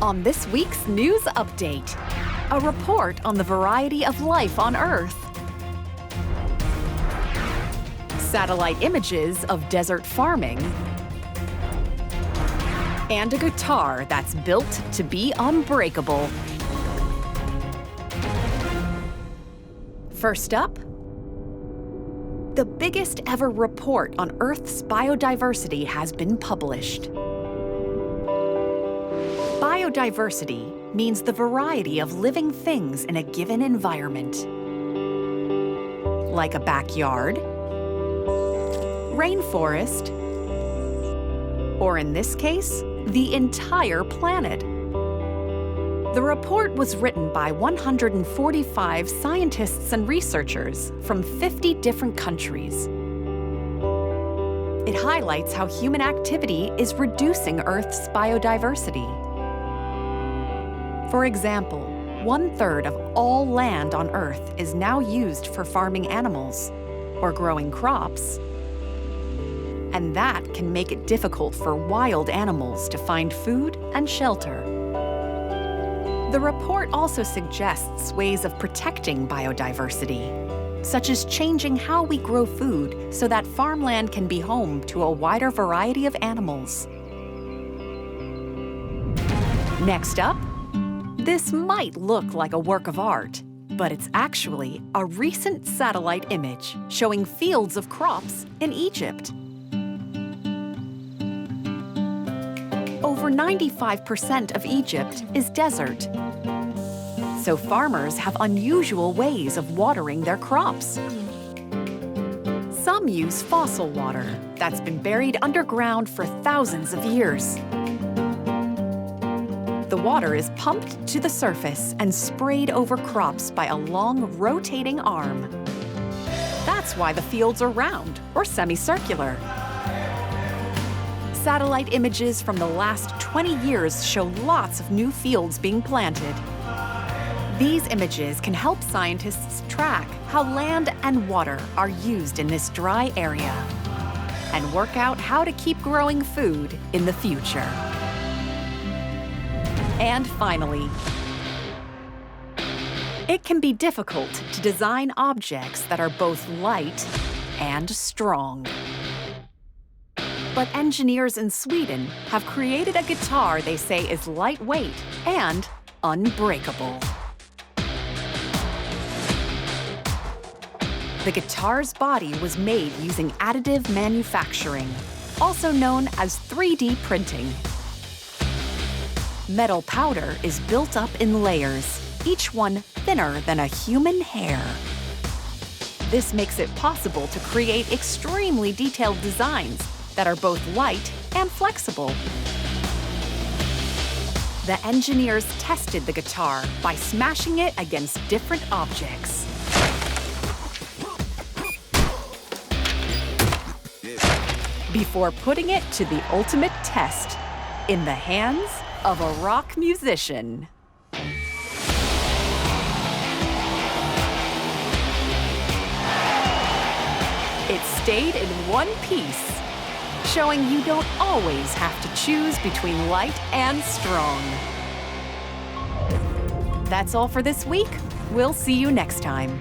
On this week's news update, a report on the variety of life on Earth, satellite images of desert farming, and a guitar that's built to be unbreakable. First up, the biggest ever report on Earth's biodiversity has been published. Biodiversity means the variety of living things in a given environment, like a backyard, rainforest, or in this case, the entire planet. The report was written by 145 scientists and researchers from 50 different countries. It highlights how human activity is reducing Earth's biodiversity. For example, 1/3 of all land on Earth is now used for farming animals or growing crops. And that can make it difficult for wild animals to find food and shelter. The report also suggests ways of protecting biodiversity, such as changing how we grow food so that farmland can be home to a wider variety of animals. Next up, this might look like a work of art, but it's actually a recent satellite image showing fields of crops in Egypt. Over 95% of Egypt is desert. So farmers have unusual ways of watering their crops. Some use fossil water that's been buried underground for thousands of years. The water is pumped to the surface and sprayed over crops by a long, rotating arm. That's why the fields are round or semicircular. Satellite images from the last 20 years show lots of new fields being planted. These images can help scientists track how land and water are used in this dry area and work out how to keep growing food in the future. And finally, it can be difficult to design objects that are both light and strong. But engineers in Sweden have created a guitar they say is lightweight and unbreakable. The guitar's body was made using additive manufacturing, also known as 3D printing. Metal powder is built up in layers, each one thinner than a human hair. This makes it possible to create extremely detailed designs that are both light and flexible. The engineers tested the guitar by smashing it against different objects. Before putting it to the ultimate test in the hands of a rock musician. It stayed in one piece, showing you don't always have to choose between light and strong. That's all for this week. We'll see you next time.